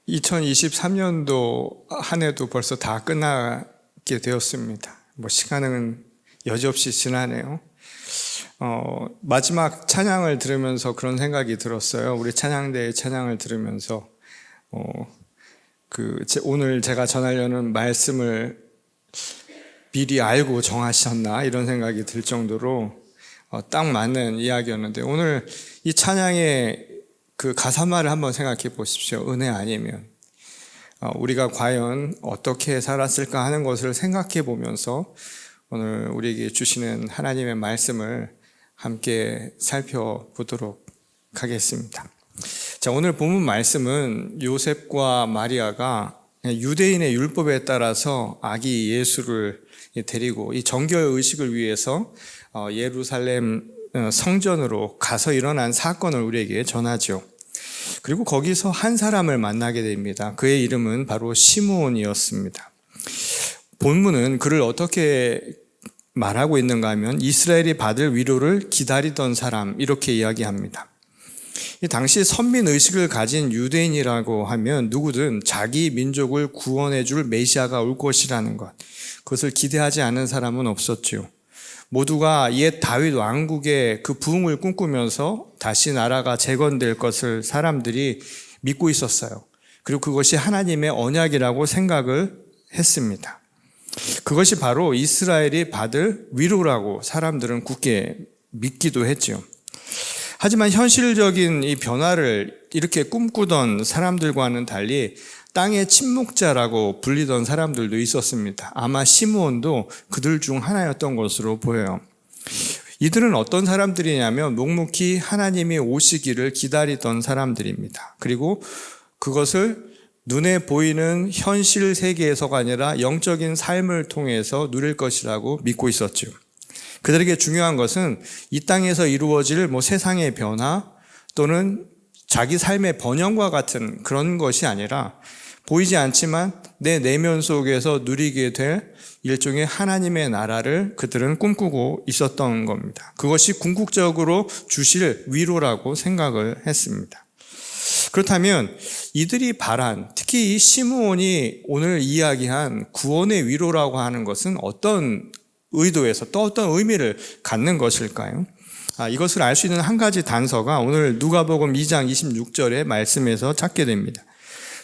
2023년도 한 해도 벌써 다 끝나게 되었습니다. 시간은 여지없이 지나네요. 마지막 찬양을 들으면서 그런 생각이 들었어요. 우리 찬양대의 찬양을 들으면서 오늘 제가 전하려는 말씀을 미리 알고 정하셨나 이런 생각이 들 정도로 딱 맞는 이야기였는데, 오늘 이 찬양의 그 가사말을 한번 생각해 보십시오. 은혜 아니면. 우리가 과연 어떻게 살았을까 하는 것을 생각해 보면서 오늘 우리에게 주시는 하나님의 말씀을 함께 살펴보도록 하겠습니다. 자, 오늘 본문 말씀은 요셉과 마리아가 유대인의 율법에 따라서 아기 예수를 데리고 이 정결 의식을 위해서 예루살렘 성전으로 가서 일어난 사건을 우리에게 전하죠. 그리고 거기서 한 사람을 만나게 됩니다. 그의 이름은 바로 시므온이었습니다. 본문은 그를 어떻게 말하고 있는가 하면 이스라엘이 받을 위로를 기다리던 사람, 이렇게 이야기합니다. 당시 선민의식을 가진 유대인이라고 하면 누구든 자기 민족을 구원해 줄 메시아가 올 것이라는 것, 그것을 기대하지 않은 사람은 없었죠. 모두가 옛 다윗 왕국의 그 부흥을 꿈꾸면서 다시 나라가 재건될 것을 사람들이 믿고 있었어요. 그리고 그것이 하나님의 언약이라고 생각을 했습니다. 그것이 바로 이스라엘이 받을 위로라고 사람들은 굳게 믿기도 했죠. 하지만 현실적인 이 변화를 이렇게 꿈꾸던 사람들과는 달리 땅의 침묵자라고 불리던 사람들도 있었습니다. 아마 시므온도 그들 중 하나였던 것으로 보여요. 이들은 어떤 사람들이냐면 묵묵히 하나님이 오시기를 기다리던 사람들입니다. 그리고 그것을 눈에 보이는 현실 세계에서가 아니라 영적인 삶을 통해서 누릴 것이라고 믿고 있었죠. 그들에게 중요한 것은 이 땅에서 이루어질 세상의 변화 또는 자기 삶의 번영과 같은 그런 것이 아니라 보이지 않지만 내 내면 속에서 누리게 될 일종의 하나님의 나라를 그들은 꿈꾸고 있었던 겁니다. 그것이 궁극적으로 주실 위로라고 생각을 했습니다. 그렇다면 이들이 바란, 특히 이 시므온이 오늘 이야기한 구원의 위로라고 하는 것은 어떤 의도에서 또 어떤 의미를 갖는 것일까요? 이것을 알 수 있는 한 가지 단서가 오늘 누가복음 2장 26절의 말씀에서 찾게 됩니다.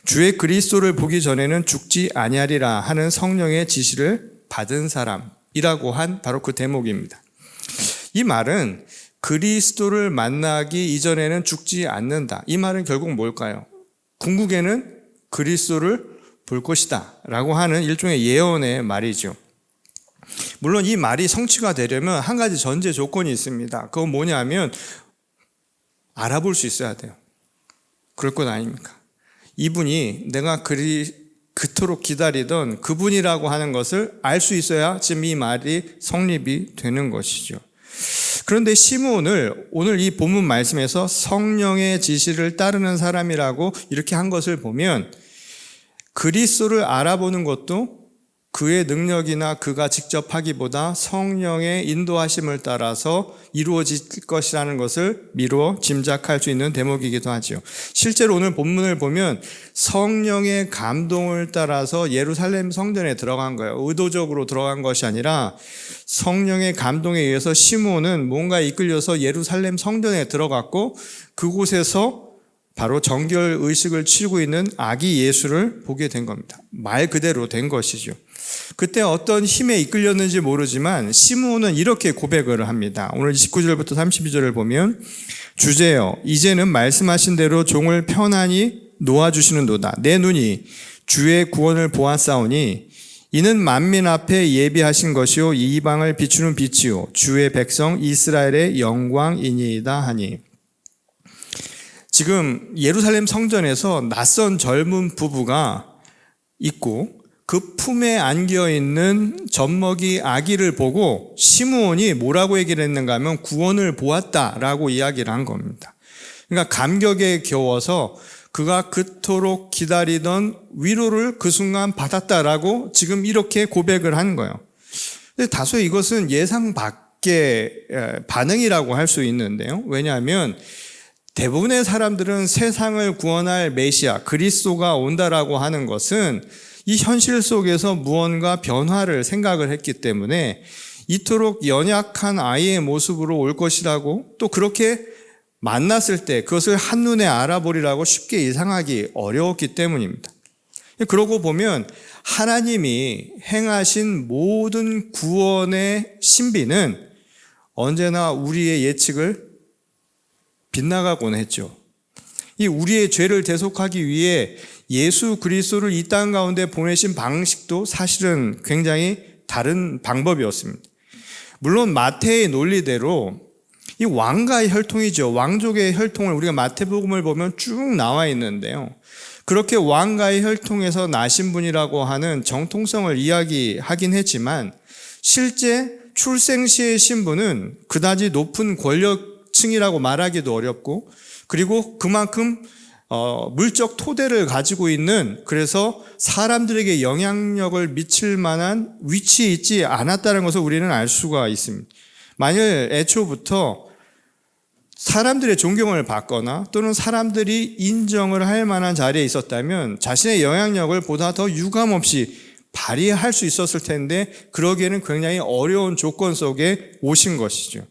주의 그리스도를 보기 전에는 죽지 아니하리라 하는 성령의 지시를 받은 사람이라고 한 바로 그 대목입니다. 이 말은 그리스도를 만나기 이전에는 죽지 않는다. 이 말은 결국 뭘까요? 궁극에는 그리스도를 볼 것이다 라고 하는 일종의 예언의 말이죠. 물론 이 말이 성취가 되려면 한 가지 전제 조건이 있습니다. 그건 뭐냐면 알아볼 수 있어야 돼요. 그럴 것 아닙니까? 이분이 내가 그토록 기다리던 그분이라고 하는 것을 알 수 있어야 지금 이 말이 성립이 되는 것이죠. 그런데 시므온을 오늘 이 본문 말씀에서 성령의 지시를 따르는 사람이라고 이렇게 한 것을 보면 그리스도를 알아보는 것도 그의 능력이나 그가 직접 하기보다 성령의 인도하심을 따라서 이루어질 것이라는 것을 미루어 짐작할 수 있는 대목이기도 하죠. 실제로 오늘 본문을 보면 성령의 감동을 따라서 예루살렘 성전에 들어간 거예요. 의도적으로 들어간 것이 아니라 성령의 감동에 의해서 시므온은 뭔가 이끌려서 예루살렘 성전에 들어갔고 그곳에서 바로 정결 의식을 치르고 있는 아기 예수를 보게 된 겁니다. 말 그대로 된 것이죠. 그때 어떤 힘에 이끌렸는지 모르지만 시므온은 이렇게 고백을 합니다. 오늘 19절부터 32절을 보면 주제여 이제는 말씀하신 대로 종을 편안히 놓아주시는도다. 내 눈이 주의 구원을 보았사오니 이는 만민 앞에 예비하신 것이요 이방을 비추는 빛이요 주의 백성 이스라엘의 영광이니이다 하니. 지금 예루살렘 성전에서 낯선 젊은 부부가 있고 그 품에 안겨있는 젖먹이 아기를 보고 시므온이 뭐라고 얘기를 했는가 하면 구원을 보았다라고 이야기를 한 겁니다. 그러니까 감격에 겨워서 그가 그토록 기다리던 위로를 그 순간 받았다라고 지금 이렇게 고백을 한 거예요. 근데 다소 이것은 예상 밖의 반응이라고 할 수 있는데요. 왜냐하면 대부분의 사람들은 세상을 구원할 메시아, 그리스도가 온다라고 하는 것은 이 현실 속에서 무언가 변화를 생각을 했기 때문에 이토록 연약한 아이의 모습으로 올 것이라고, 또 그렇게 만났을 때 그것을 한눈에 알아보리라고 쉽게 예상하기 어려웠기 때문입니다. 그러고 보면 하나님이 행하신 모든 구원의 신비는 언제나 우리의 예측을 빗나가곤 했죠. 이 우리의 죄를 대속하기 위해 예수 그리스도를 이 땅 가운데 보내신 방식도 사실은 굉장히 다른 방법이었습니다. 물론 마태의 논리대로 이 왕가의 혈통이죠. 왕족의 혈통을 우리가 마태복음을 보면 쭉 나와 있는데요. 그렇게 왕가의 혈통에서 나신 분이라고 하는 정통성을 이야기하긴 했지만 실제 출생 시의 신분은 그다지 높은 권력층이라고 말하기도 어렵고, 그리고 그만큼 물적 토대를 가지고 있는, 그래서 사람들에게 영향력을 미칠 만한 위치에 있지 않았다는 것을 우리는 알 수가 있습니다. 만일 애초부터 사람들의 존경을 받거나 또는 사람들이 인정을 할 만한 자리에 있었다면 자신의 영향력을 보다 더 유감없이 발휘할 수 있었을 텐데, 그러기에는 굉장히 어려운 조건 속에 오신 것이죠.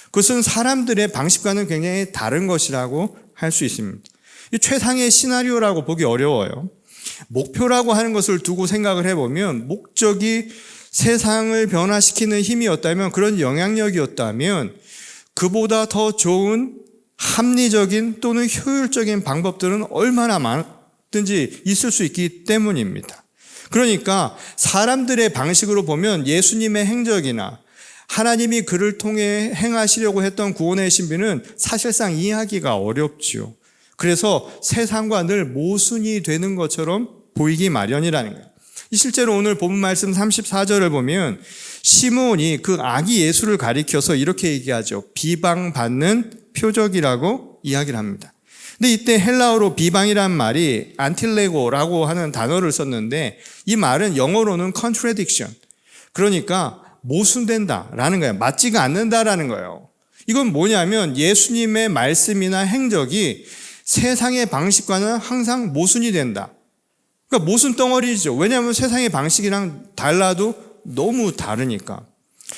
그것은 사람들의 방식과는 굉장히 다른 것이라고 할 수 있습니다. 이 최상의 시나리오라고 보기 어려워요. 목표라고 하는 것을 두고 생각을 해보면, 목적이 세상을 변화시키는 힘이었다면, 그런 영향력이었다면 그보다 더 좋은 합리적인 또는 효율적인 방법들은 얼마나 많든지 있을 수 있기 때문입니다. 그러니까 사람들의 방식으로 보면 예수님의 행적이나 하나님이 그를 통해 행하시려고 했던 구원의 신비는 사실상 이해하기가 어렵죠. 그래서 세상과 늘 모순이 되는 것처럼 보이기 마련이라는 거예요. 실제로 오늘 본문 말씀 34절을 보면 시몬이 그 아기 예수를 가리켜서 이렇게 얘기하죠. 비방받는 표적이라고 이야기를 합니다. 근데 이때 헬라어로 비방이란 말이 안틸레고라고 하는 단어를 썼는데, 이 말은 영어로는 contradiction, 그러니까 모순된다라는 거예요. 맞지가 않는다라는 거예요. 이건 뭐냐면 예수님의 말씀이나 행적이 세상의 방식과는 항상 모순이 된다. 그러니까 모순 덩어리죠. 왜냐하면 세상의 방식이랑 달라도 너무 다르니까.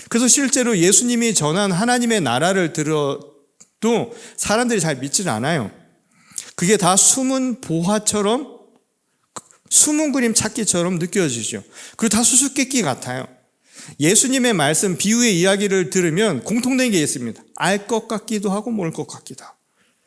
그래서 실제로 예수님이 전한 하나님의 나라를 들어도 사람들이 잘 믿질 않아요. 그게 다 숨은 보화처럼, 숨은 그림 찾기처럼 느껴지죠. 그리고 다 수수께끼 같아요. 예수님의 말씀, 비유의 이야기를 들으면 공통된 게 있습니다. 알 것 같기도 하고 모를 것 같기도 하고.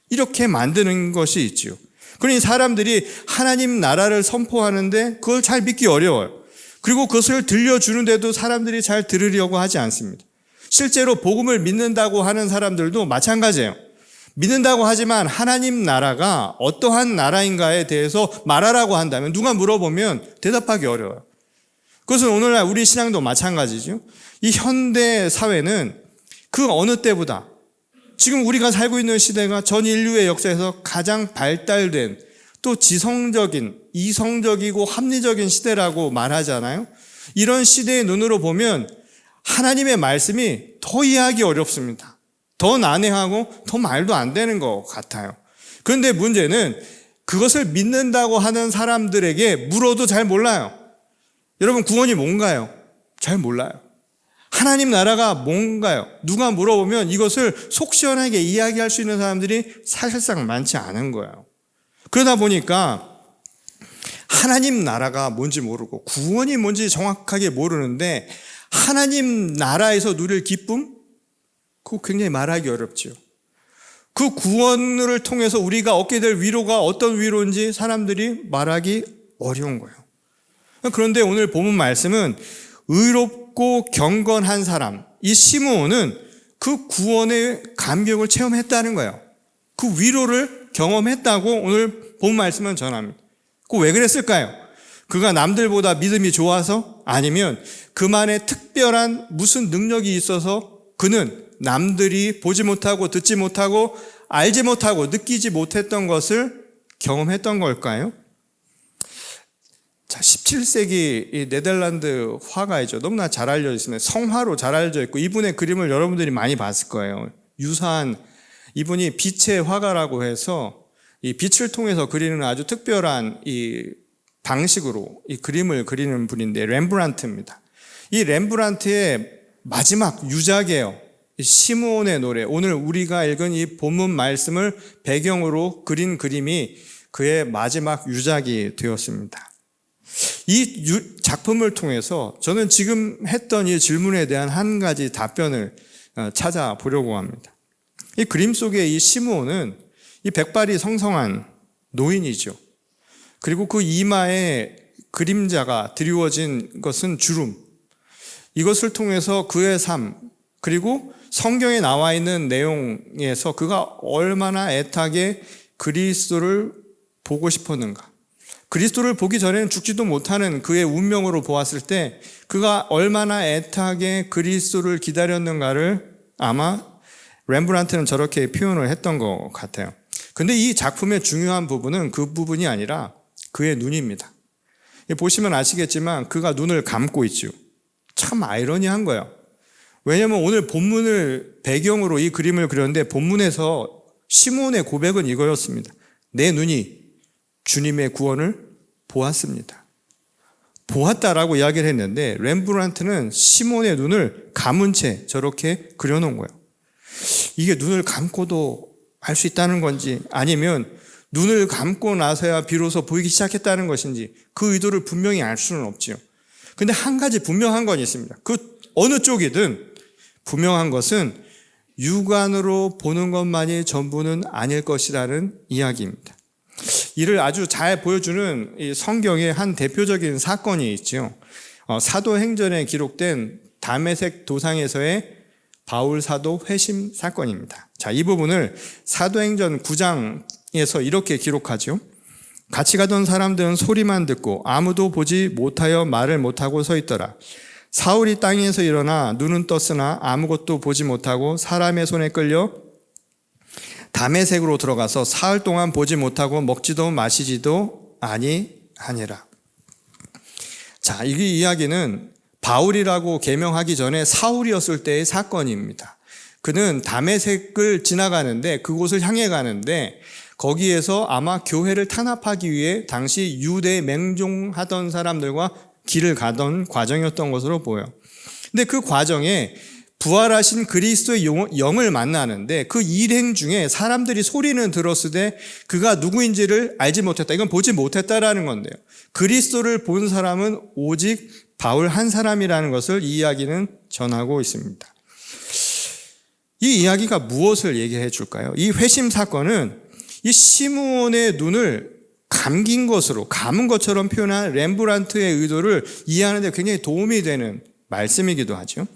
이렇게 만드는 것이 있죠. 그러니 사람들이 하나님 나라를 선포하는데 그걸 잘 믿기 어려워요. 그리고 그것을 들려주는데도 사람들이 잘 들으려고 하지 않습니다. 실제로 복음을 믿는다고 하는 사람들도 마찬가지예요. 믿는다고 하지만 하나님 나라가 어떠한 나라인가에 대해서 말하라고 한다면 누가 물어보면 대답하기 어려워요. 그것은 오늘날 우리 신앙도 마찬가지죠. 이 현대 사회는 그 어느 때보다, 지금 우리가 살고 있는 시대가 전 인류의 역사에서 가장 발달된, 또 지성적인, 이성적이고 합리적인 시대라고 말하잖아요. 이런 시대의 눈으로 보면 하나님의 말씀이 더 이해하기 어렵습니다. 더 난해하고 더 말도 안 되는 것 같아요. 그런데 문제는 그것을 믿는다고 하는 사람들에게 물어도 잘 몰라요. 여러분, 구원이 뭔가요? 잘 몰라요. 하나님 나라가 뭔가요? 누가 물어보면 이것을 속 시원하게 이야기할 수 있는 사람들이 사실상 많지 않은 거예요. 그러다 보니까 하나님 나라가 뭔지 모르고 구원이 뭔지 정확하게 모르는데, 하나님 나라에서 누릴 기쁨? 그거 굉장히 말하기 어렵죠. 그 구원을 통해서 우리가 얻게 될 위로가 어떤 위로인지 사람들이 말하기 어려운 거예요. 그런데 오늘 본문 말씀은 의롭고 경건한 사람, 이 시므온은 그 구원의 감격을 체험했다는 거예요. 그 위로를 경험했다고 오늘 본문 말씀은 전합니다. 그 왜 그랬을까요? 그가 남들보다 믿음이 좋아서? 아니면 그만의 특별한 무슨 능력이 있어서 그는 남들이 보지 못하고 듣지 못하고 알지 못하고 느끼지 못했던 것을 경험했던 걸까요? 자, 17세기 이 네덜란드 화가이죠. 너무나 잘 알려져 있습니다. 성화로 잘 알려져 있고, 이분의 그림을 여러분들이 많이 봤을 거예요. 유사한 이분이 빛의 화가라고 해서 이 빛을 통해서 그리는 아주 특별한 이 방식으로 이 그림을 그리는 분인데 렘브란트입니다. 이 렘브란트의 마지막 유작이에요. 시므온의 노래. 오늘 우리가 읽은 이 본문 말씀을 배경으로 그린 그림이 그의 마지막 유작이 되었습니다. 이 작품을 통해서 저는 지금 했던 이 질문에 대한 한 가지 답변을 찾아보려고 합니다. 이 그림 속의 이 시므온은 이 백발이 성성한 노인이죠. 그리고 그 이마에 그림자가 드리워진 것은 주름. 이것을 통해서 그의 삶, 그리고 성경에 나와 있는 내용에서 그가 얼마나 애타게 그리스도를 보고 싶었는가. 그리스도를 보기 전에는 죽지도 못하는 그의 운명으로 보았을 때 그가 얼마나 애타게 그리스도를 기다렸는가를 아마 렘브란트는 저렇게 표현을 했던 것 같아요. 근데 이 작품의 중요한 부분은 그 부분이 아니라 그의 눈입니다. 보시면 아시겠지만 그가 눈을 감고 있죠. 참 아이러니한 거예요. 왜냐하면 오늘 본문을 배경으로 이 그림을 그렸는데 본문에서 시므온의 고백은 이거였습니다. 내 눈이 주님의 구원을 보았습니다. 보았다라고 이야기를 했는데 렘브란트는 시므온의 눈을 감은 채 저렇게 그려놓은 거예요. 이게 눈을 감고도 알 수 있다는 건지 아니면 눈을 감고 나서야 비로소 보이기 시작했다는 것인지 그 의도를 분명히 알 수는 없지요. 근데 한 가지 분명한 건 있습니다. 그 어느 쪽이든 분명한 것은 육안으로 보는 것만이 전부는 아닐 것이라는 이야기입니다. 이를 아주 잘 보여주는 이 성경의 한 대표적인 사건이 있죠. 사도행전에 기록된 다메섹 도상에서의 바울 사도 회심 사건입니다. 자, 이 부분을 사도행전 9장에서 이렇게 기록하죠. 같이 가던 사람들은 소리만 듣고 아무도 보지 못하여 말을 못하고 서 있더라. 사울이 땅에서 일어나 눈은 떴으나 아무것도 보지 못하고 사람의 손에 끌려 다메섹으로 들어가서 사흘 동안 보지 못하고 먹지도 마시지도 아니하니라. 자, 이 이야기는 바울이라고 개명하기 전에 사울이었을 때의 사건입니다. 그는 다메섹을 지나가는데 그곳을 향해 가는데 거기에서 아마 교회를 탄압하기 위해 당시 유대에 맹종하던 사람들과 길을 가던 과정이었던 것으로 보여요. 근데 그 과정에 부활하신 그리스도의 영을 만나는데 그 일행 중에 사람들이 소리는 들었을 때 그가 누구인지를 알지 못했다. 이건 보지 못했다라는 건데요. 그리스도를 본 사람은 오직 바울 한 사람이라는 것을 이 이야기는 전하고 있습니다. 이 이야기가 무엇을 얘기해 줄까요? 이 회심 사건은 이 시므온의 눈을 감긴 것으로, 감은 것처럼 표현한 렘브란트의 의도를 이해하는 데 굉장히 도움이 되는 말씀이기도 하죠.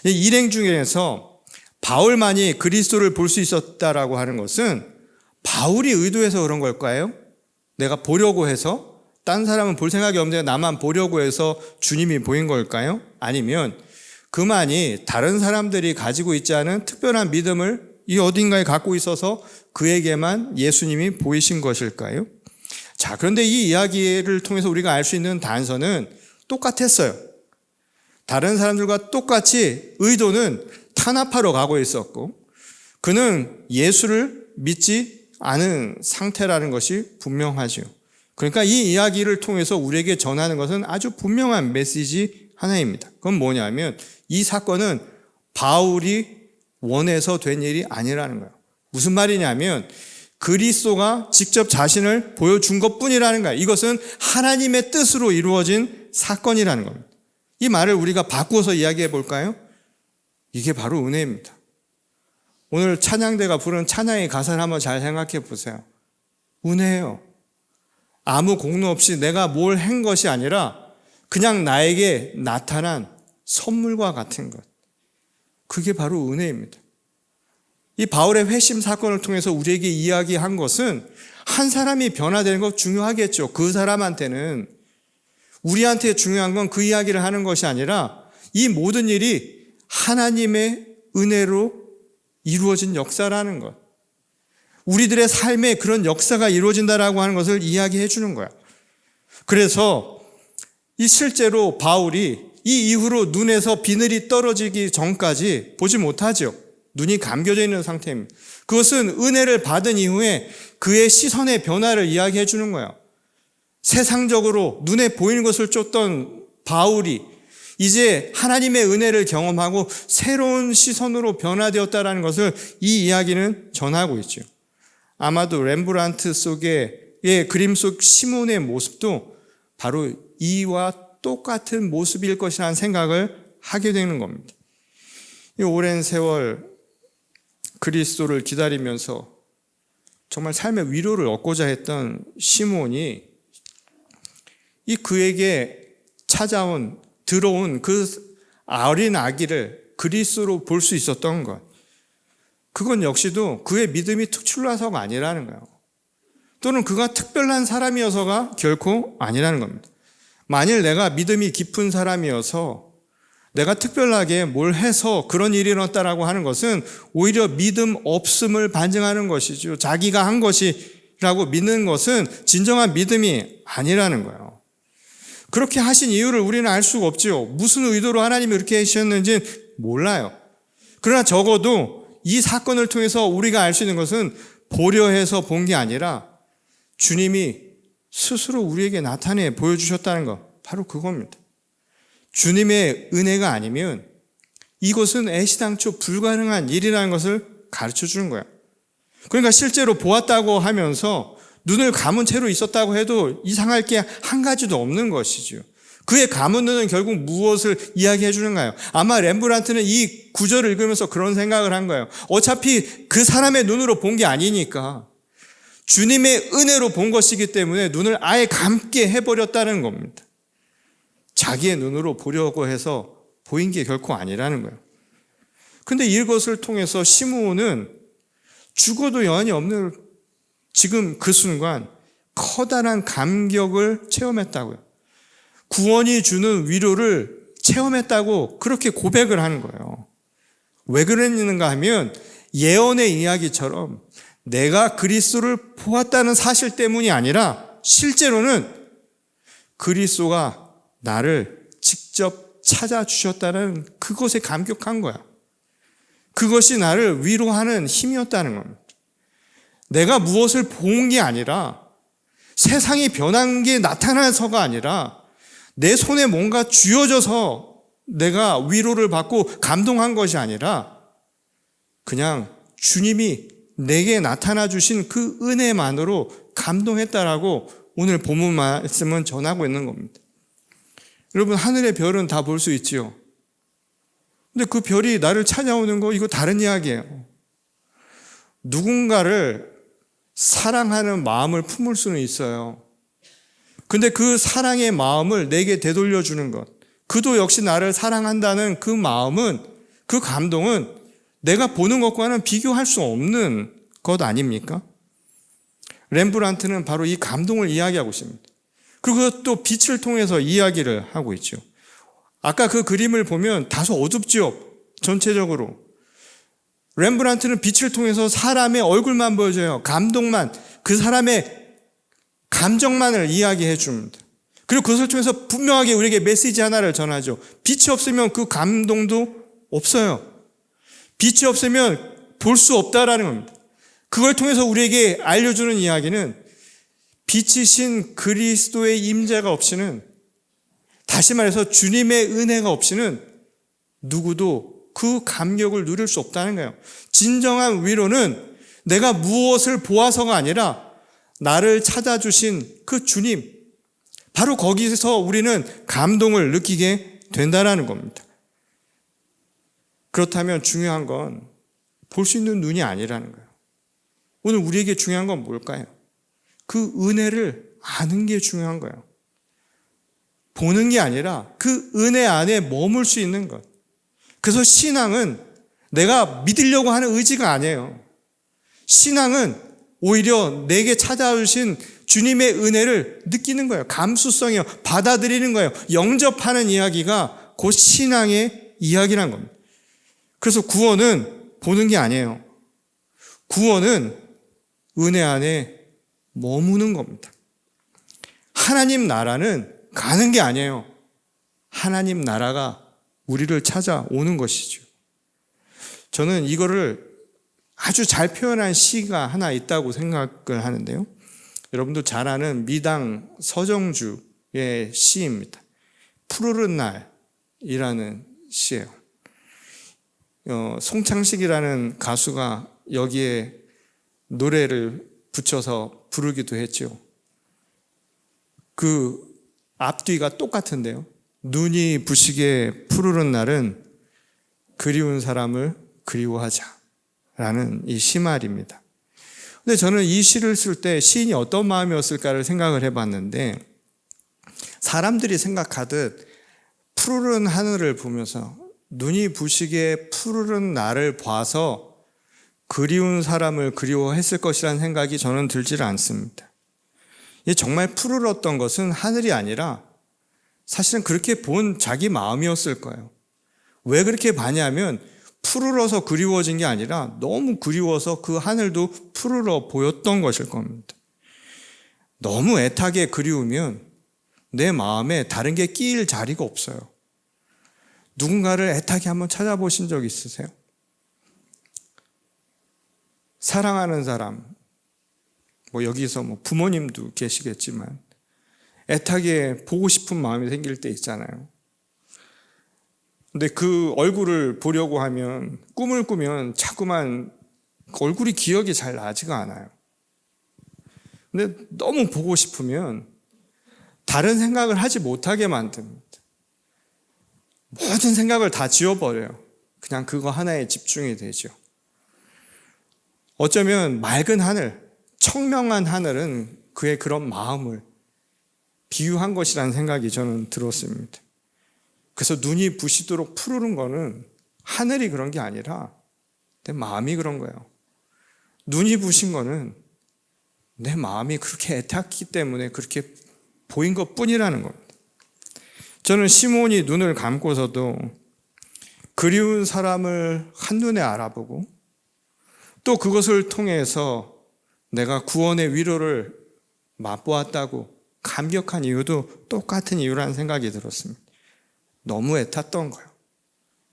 이 일행 중에서 바울만이 그리스도를 볼 수 있었다라고 하는 것은 바울이 의도해서 그런 걸까요? 내가 보려고 해서? 딴 사람은 볼 생각이 없는데 나만 보려고 해서 주님이 보인 걸까요? 아니면 그만이 다른 사람들이 가지고 있지 않은 특별한 믿음을 이 어딘가에 갖고 있어서 그에게만 예수님이 보이신 것일까요? 자, 그런데 이 이야기를 통해서 우리가 알 수 있는 단서는 똑같았어요. 다른 사람들과 똑같이 의도는 탄압하러 가고 있었고 그는 예수를 믿지 않은 상태라는 것이 분명하죠. 그러니까 이 이야기를 통해서 우리에게 전하는 것은 아주 분명한 메시지 하나입니다. 그건 뭐냐면 이 사건은 바울이 원해서 된 일이 아니라는 거예요. 무슨 말이냐면 그리스도가 직접 자신을 보여준 것뿐이라는 거예요. 이것은 하나님의 뜻으로 이루어진 사건이라는 겁니다. 이 말을 우리가 바꾸어서 이야기해 볼까요? 이게 바로 은혜입니다. 오늘 찬양대가 부른 찬양의 가사를 한번 잘 생각해 보세요. 은혜예요. 아무 공로 없이 내가 뭘 한 것이 아니라 그냥 나에게 나타난 선물과 같은 것. 그게 바로 은혜입니다. 이 바울의 회심 사건을 통해서 우리에게 이야기한 것은 한 사람이 변화되는 것 중요하겠죠. 그 사람한테는. 우리한테 중요한 건 그 이야기를 하는 것이 아니라 이 모든 일이 하나님의 은혜로 이루어진 역사라는 것. 우리들의 삶에 그런 역사가 이루어진다라고 하는 것을 이야기해 주는 거야. 그래서 이 실제로 바울이 이 이후로 눈에서 비늘이 떨어지기 전까지 보지 못하죠. 눈이 감겨져 있는 상태입니다. 그것은 은혜를 받은 이후에 그의 시선의 변화를 이야기해 주는 거예요. 세상적으로 눈에 보이는 것을 쫓던 바울이 이제 하나님의 은혜를 경험하고 새로운 시선으로 변화되었다는 것을 이 이야기는 전하고 있죠. 아마도 렘브란트 속의 그림 속 시몬의 모습도 바로 이와 똑같은 모습일 것이라는 생각을 하게 되는 겁니다. 이 오랜 세월 그리스도를 기다리면서 정말 삶의 위로를 얻고자 했던 시몬이 이 그에게 들어온 그 어린 아기를 그리스도로 볼 수 있었던 것, 그건 역시도 그의 믿음이 특출나서가 아니라는 거예요. 또는 그가 특별한 사람이어서가 결코 아니라는 겁니다. 만일 내가 믿음이 깊은 사람이어서 내가 특별하게 뭘 해서 그런 일이 일어났다라고 하는 것은 오히려 믿음 없음을 반증하는 것이죠. 자기가 한 것이라고 믿는 것은 진정한 믿음이 아니라는 거예요. 그렇게 하신 이유를 우리는 알 수가 없죠. 무슨 의도로 하나님이 이렇게 하셨는지 몰라요. 그러나 적어도 이 사건을 통해서 우리가 알 수 있는 것은 보려 해서 본 게 아니라 주님이 스스로 우리에게 나타내 보여주셨다는 것, 바로 그겁니다. 주님의 은혜가 아니면 이것은 애시당초 불가능한 일이라는 것을 가르쳐 주는 거예요. 그러니까 실제로 보았다고 하면서 눈을 감은 채로 있었다고 해도 이상할 게 한 가지도 없는 것이죠. 그의 감은 눈은 결국 무엇을 이야기해 주는가요? 아마 렘브란트는 이 구절을 읽으면서 그런 생각을 한 거예요. 어차피 그 사람의 눈으로 본 게 아니니까 주님의 은혜로 본 것이기 때문에 눈을 아예 감게 해버렸다는 겁니다. 자기의 눈으로 보려고 해서 보인 게 결코 아니라는 거예요. 근데 이것을 통해서 시므온은 죽어도 여한이 없는 지금 그 순간 커다란 감격을 체험했다고요. 구원이 주는 위로를 체험했다고 그렇게 고백을 하는 거예요. 왜 그랬는가 하면 예언의 이야기처럼 내가 그리스도를 보았다는 사실 때문이 아니라 실제로는 그리스도가 나를 직접 찾아주셨다는 그것에 감격한 거야. 그것이 나를 위로하는 힘이었다는 겁니다. 내가 무엇을 본 게 아니라 세상이 변한 게 나타나서가 아니라 내 손에 뭔가 쥐어져서 내가 위로를 받고 감동한 것이 아니라 그냥 주님이 내게 나타나 주신 그 은혜만으로 감동했다라고 오늘 본문 말씀은 전하고 있는 겁니다. 여러분, 하늘의 별은 다 볼 수 있지요. 근데 그 별이 나를 찾아오는 거, 이거 다른 이야기예요. 누군가를 사랑하는 마음을 품을 수는 있어요. 근데 그 사랑의 마음을 내게 되돌려 주는 것, 그도 역시 나를 사랑한다는 그 마음은, 그 감동은 내가 보는 것과는 비교할 수 없는 것 아닙니까? 렘브란트는 바로 이 감동을 이야기하고 있습니다. 그리고 또 빛을 통해서 이야기를 하고 있죠. 아까 그 그림을 보면 다소 어둡죠, 전체적으로. 렘브란트는 빛을 통해서 사람의 얼굴만 보여줘요. 감동만, 그 사람의 감정만을 이야기해 줍니다. 그리고 그것을 통해서 분명하게 우리에게 메시지 하나를 전하죠. 빛이 없으면 그 감동도 없어요. 빛이 없으면 볼 수 없다라는 겁니다. 그걸 통해서 우리에게 알려주는 이야기는 빛이신 그리스도의 임재가 없이는, 다시 말해서 주님의 은혜가 없이는 누구도 그 감격을 누릴 수 없다는 거예요. 진정한 위로는 내가 무엇을 보아서가 아니라 나를 찾아주신 그 주님, 바로 거기서 우리는 감동을 느끼게 된다는 겁니다. 그렇다면 중요한 건 볼 수 있는 눈이 아니라는 거예요. 오늘 우리에게 중요한 건 뭘까요? 그 은혜를 아는 게 중요한 거예요. 보는 게 아니라 그 은혜 안에 머물 수 있는 것. 그래서 신앙은 내가 믿으려고 하는 의지가 아니에요. 신앙은 오히려 내게 찾아오신 주님의 은혜를 느끼는 거예요. 감수성이요. 받아들이는 거예요. 영접하는 이야기가 곧 신앙의 이야기란 겁니다. 그래서 구원은 보는 게 아니에요. 구원은 은혜 안에 머무는 겁니다. 하나님 나라는 가는 게 아니에요. 하나님 나라가 우리를 찾아오는 것이죠. 저는 이거를 아주 잘 표현한 시가 하나 있다고 생각을 하는데요. 여러분도 잘 아는 미당 서정주의 시입니다. 푸르른 날이라는 시예요. 송창식이라는 가수가 여기에 노래를 붙여서 부르기도 했죠. 그 앞뒤가 똑같은데요. 눈이 부시게 푸르른 날은 그리운 사람을 그리워하자라는 이 시말입니다. 근데 저는 이 시를 쓸 때 시인이 어떤 마음이었을까를 생각을 해봤는데, 사람들이 생각하듯 푸르른 하늘을 보면서 눈이 부시게 푸르른 날을 봐서 그리운 사람을 그리워했을 것이라는 생각이 저는 들지를 않습니다. 정말 푸르렀던 것은 하늘이 아니라 사실은 그렇게 본 자기 마음이었을 거예요. 왜 그렇게 봤냐면 푸르러서 그리워진 게 아니라 너무 그리워서 그 하늘도 푸르러 보였던 것일 겁니다. 너무 애타게 그리우면 내 마음에 다른 게 끼일 자리가 없어요. 누군가를 애타게 한번 찾아보신 적 있으세요? 사랑하는 사람, 여기서 부모님도 계시겠지만 애타게 보고 싶은 마음이 생길 때 있잖아요. 근데 그 얼굴을 보려고 하면, 꿈을 꾸면 자꾸만 얼굴이 기억이 잘 나지가 않아요. 근데 너무 보고 싶으면 다른 생각을 하지 못하게 만듭니다. 모든 생각을 다 지워버려요. 그냥 그거 하나에 집중이 되죠. 어쩌면 맑은 하늘, 청명한 하늘은 그의 그런 마음을 비유한 것이라는 생각이 저는 들었습니다. 그래서 눈이 부시도록 푸르른 거는 하늘이 그런 게 아니라 내 마음이 그런 거예요. 눈이 부신 거는 내 마음이 그렇게 애탔기 때문에 그렇게 보인 것 뿐이라는 겁니다. 저는 시몬이 눈을 감고서도 그리운 사람을 한눈에 알아보고 또 그것을 통해서 내가 구원의 위로를 맛보았다고 감격한 이유도 똑같은 이유라는 생각이 들었습니다. 너무 애탔던 거예요.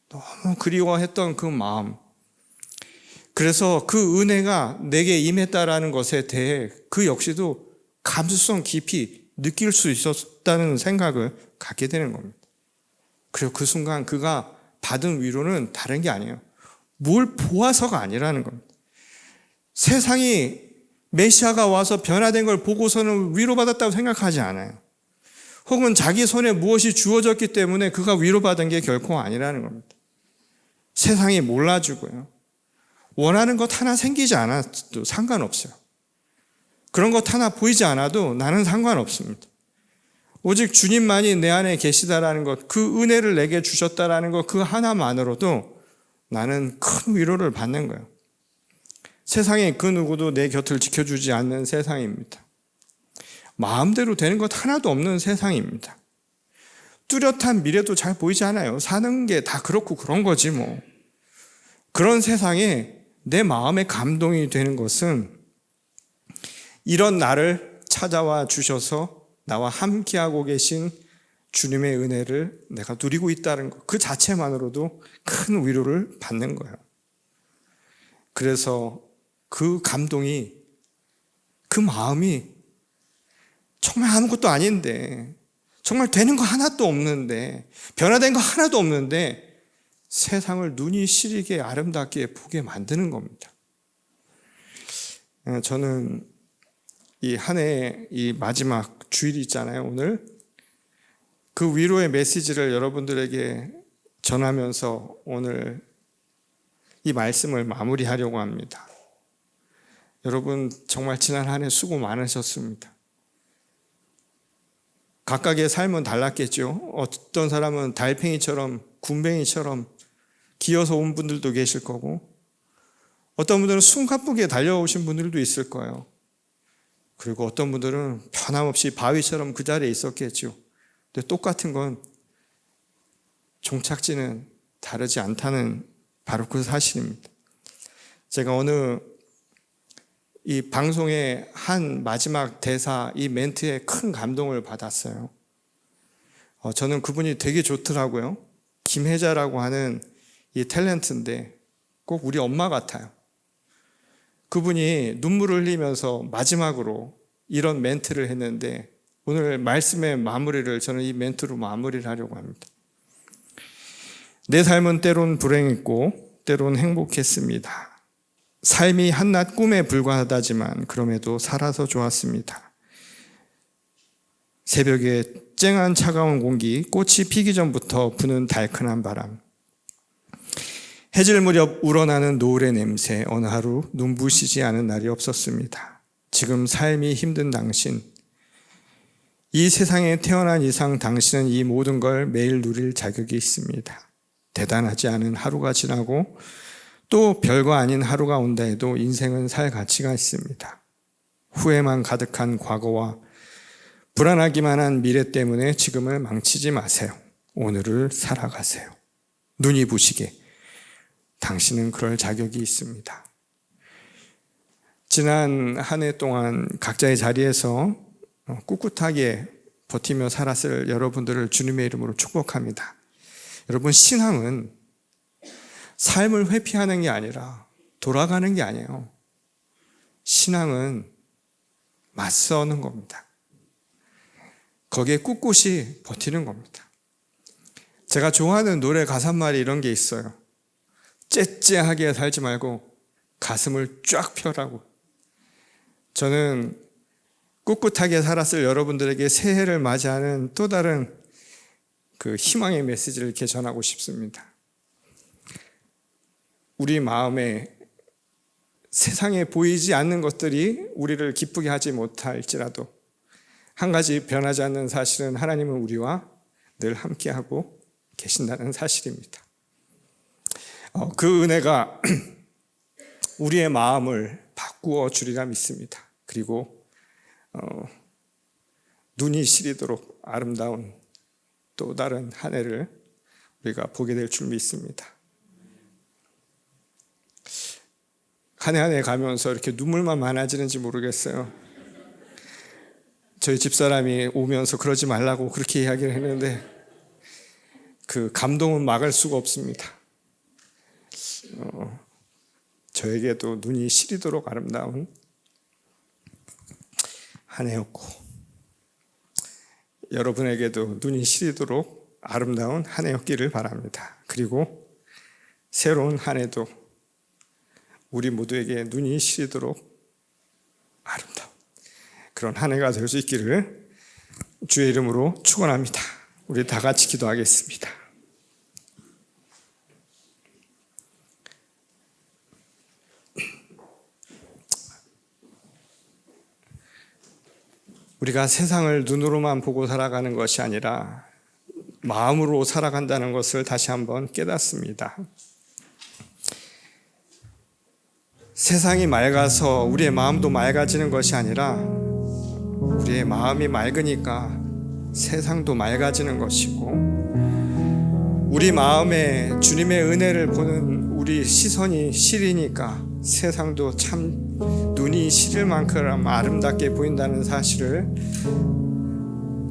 너무 그리워했던 그 마음. 그래서 그 은혜가 내게 임했다라는 것에 대해 그 역시도 감수성 깊이 느낄 수 있었다는 생각을 갖게 되는 겁니다. 그리고 그 순간 그가 받은 위로는 다른 게 아니에요. 뭘 보아서가 아니라는 겁니다. 세상이 메시아가 와서 변화된 걸 보고서는 위로받았다고 생각하지 않아요. 혹은 자기 손에 무엇이 주어졌기 때문에 그가 위로받은 게 결코 아니라는 겁니다. 세상이 몰라주고요. 원하는 것 하나 생기지 않아도 상관없어요. 그런 것 하나 보이지 않아도 나는 상관없습니다. 오직 주님만이 내 안에 계시다라는 것, 그 은혜를 내게 주셨다라는 것, 그 하나만으로도 나는 큰 위로를 받는 거예요. 세상에 그 누구도 내 곁을 지켜주지 않는 세상입니다. 마음대로 되는 것 하나도 없는 세상입니다. 뚜렷한 미래도 잘 보이지 않아요. 사는 게 다 그렇고 그런 거지 뭐. 그런 세상에 내 마음에 감동이 되는 것은 이런 나를 찾아와 주셔서 나와 함께하고 계신 주님의 은혜를 내가 누리고 있다는 것, 그 자체만으로도 큰 위로를 받는 거예요. 그래서 그 감동이, 그 마음이 정말 아무것도 아닌데, 정말 되는 거 하나도 없는데, 변화된 거 하나도 없는데 세상을 눈이 시리게 아름답게 보게 만드는 겁니다. 저는 이 한 해의 이 마지막 주일이 있잖아요, 오늘. 그 위로의 메시지를 여러분들에게 전하면서 오늘 이 말씀을 마무리하려고 합니다. 여러분 정말 지난 한 해 수고 많으셨습니다. 각각의 삶은 달랐겠죠. 어떤 사람은 달팽이처럼 굼벵이처럼 기어서 온 분들도 계실 거고, 어떤 분들은 숨가쁘게 달려오신 분들도 있을 거예요. 그리고 어떤 분들은 변함없이 바위처럼 그 자리에 있었겠죠. 근데 똑같은 건 종착지는 다르지 않다는 바로 그 사실입니다. 제가 어느 이 방송의 한 마지막 대사, 이 멘트에 큰 감동을 받았어요. 저는 그분이 되게 좋더라고요. 김혜자라고 하는 이 탤런트인데 꼭 우리 엄마 같아요. 그분이 눈물을 흘리면서 마지막으로 이런 멘트를 했는데 오늘 말씀의 마무리를 저는 이 멘트로 마무리를 하려고 합니다. 내 삶은 때론 불행했고 때론 행복했습니다. 삶이 한낱 꿈에 불과하다지만 그럼에도 살아서 좋았습니다. 새벽에 쨍한 차가운 공기, 꽃이 피기 전부터 부는 달큰한 바람, 해질 무렵 우러나는 노을의 냄새, 어느 하루 눈부시지 않은 날이 없었습니다. 지금 삶이 힘든 당신, 이 세상에 태어난 이상 당신은 이 모든 걸 매일 누릴 자격이 있습니다. 대단하지 않은 하루가 지나고 또 별거 아닌 하루가 온다 해도 인생은 살 가치가 있습니다. 후회만 가득한 과거와 불안하기만 한 미래 때문에 지금을 망치지 마세요. 오늘을 살아가세요. 눈이 부시게 당신은 그럴 자격이 있습니다. 지난 한 해 동안 각자의 자리에서 꿋꿋하게 버티며 살았을 여러분들을 주님의 이름으로 축복합니다. 여러분, 신앙은 삶을 회피하는 게 아니라 돌아가는 게 아니에요. 신앙은 맞서는 겁니다. 거기에 꿋꿋이 버티는 겁니다. 제가 좋아하는 노래 가사말이 이런 게 있어요. 째째하게 살지 말고 가슴을 쫙 펴라고. 저는 꿋꿋하게 살았을 여러분들에게 새해를 맞이하는 또 다른 그 희망의 메시지를 이렇게 전하고 싶습니다. 우리 마음에 세상에 보이지 않는 것들이 우리를 기쁘게 하지 못할지라도 한 가지 변하지 않는 사실은 하나님은 우리와 늘 함께하고 계신다는 사실입니다. 그 은혜가 우리의 마음을 바꾸어 주리라 믿습니다. 그리고 눈이 시리도록 아름다운 또 다른 한 해를 우리가 보게 될 줄 믿습니다. 한 해 한 해 가면서 이렇게 눈물만 많아지는지 모르겠어요. 저희 집사람이 오면서 그러지 말라고 그렇게 이야기를 했는데 그 감동은 막을 수가 없습니다. 저에게도 눈이 시리도록 아름다운 한 해였고 여러분에게도 눈이 시리도록 아름다운 한 해였기를 바랍니다. 그리고 새로운 한 해도 우리 모두에게 눈이 시리도록 아름다운 그런 한 해가 될 수 있기를 주의 이름으로 축원합니다. 우리 다 같이 기도하겠습니다. 우리가 세상을 눈으로만 보고 살아가는 것이 아니라 마음으로 살아간다는 것을 다시 한번 깨닫습니다. 세상이 맑아서 우리의 마음도 맑아지는 것이 아니라 우리의 마음이 맑으니까 세상도 맑아지는 것이고 우리 마음에 주님의 은혜를 보는 우리 시선이 시리니까 세상도 참 눈이 시릴 만큼 아름답게 보인다는 사실을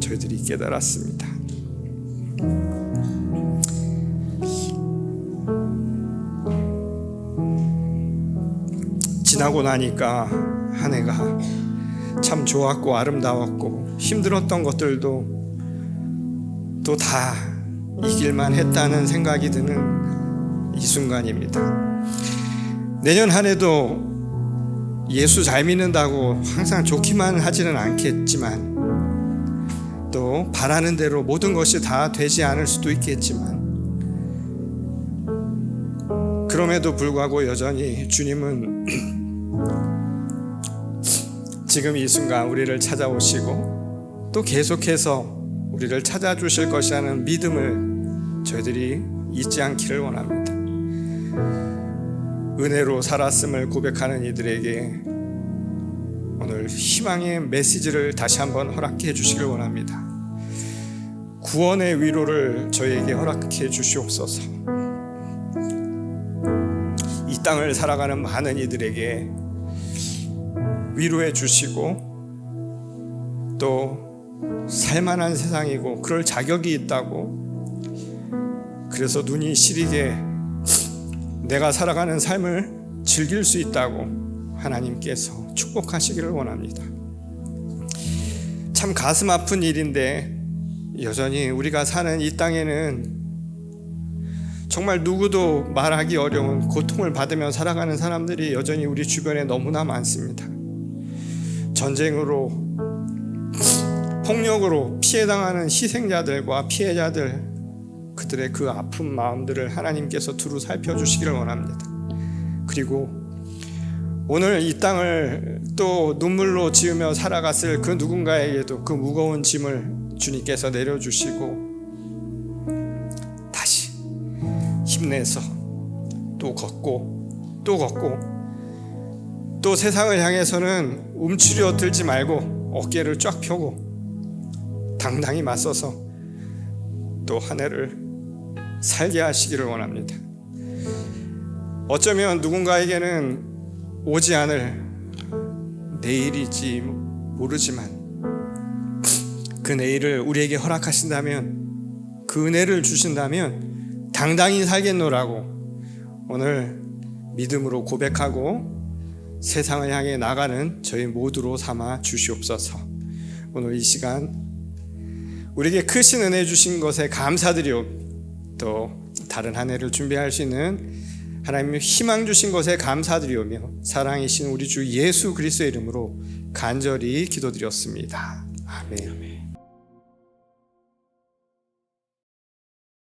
저희들이 깨달았습니다. 지나고 나니까 한 해가 참 좋았고 아름다웠고 힘들었던 것들도 또 다 이길만 했다는 생각이 드는 이 순간입니다. 내년 한 해도 예수 잘 믿는다고 항상 좋기만 하지는 않겠지만 또 바라는 대로 모든 것이 다 되지 않을 수도 있겠지만 그럼에도 불구하고 여전히 주님은 지금 이 순간 우리를 찾아오시고 또 계속해서 우리를 찾아주실 것이라는 믿음을 저희들이 잊지 않기를 원합니다. 은혜로 살았음을 고백하는 이들에게 오늘 희망의 메시지를 다시 한번 허락해 주시길 원합니다. 구원의 위로를 저희에게 허락해 주시옵소서. 이 땅을 살아가는 많은 이들에게 위로해 주시고 또 살만한 세상이고 그럴 자격이 있다고 그래서 눈이 시리게 내가 살아가는 삶을 즐길 수 있다고 하나님께서 축복하시기를 원합니다. 참 가슴 아픈 일인데 여전히 우리가 사는 이 땅에는 정말 누구도 말하기 어려운 고통을 받으며 살아가는 사람들이 여전히 우리 주변에 너무나 많습니다. 전쟁으로, 폭력으로 피해당하는 희생자들과 피해자들, 그들의 그 아픈 마음들을 하나님께서 두루 살펴주시기를 원합니다. 그리고 오늘 이 땅을 또 눈물로 지으며 살아갔을 그 누군가에게도 그 무거운 짐을 주님께서 내려주시고 다시 힘내서 또 걷고 또 세상을 향해서는 움츠려 들지 말고 어깨를 쫙 펴고 당당히 맞서서 또 한 해를 살게 하시기를 원합니다. 어쩌면 누군가에게는 오지 않을 내일일지 모르지만 그 내일을 우리에게 허락하신다면, 그 은혜를 주신다면 당당히 살겠노라고 오늘 믿음으로 고백하고 세상을 향해 나가는 저희 모두로 삼아 주시옵소서. 오늘 이 시간 우리에게 크신 은혜 주신 것에 감사드리오, 또 다른 한 해를 준비할 수 있는 하나님의 희망 주신 것에 감사드리오며 사랑이신 우리 주 예수 그리스도의 이름으로 간절히 기도드렸습니다. 아멘.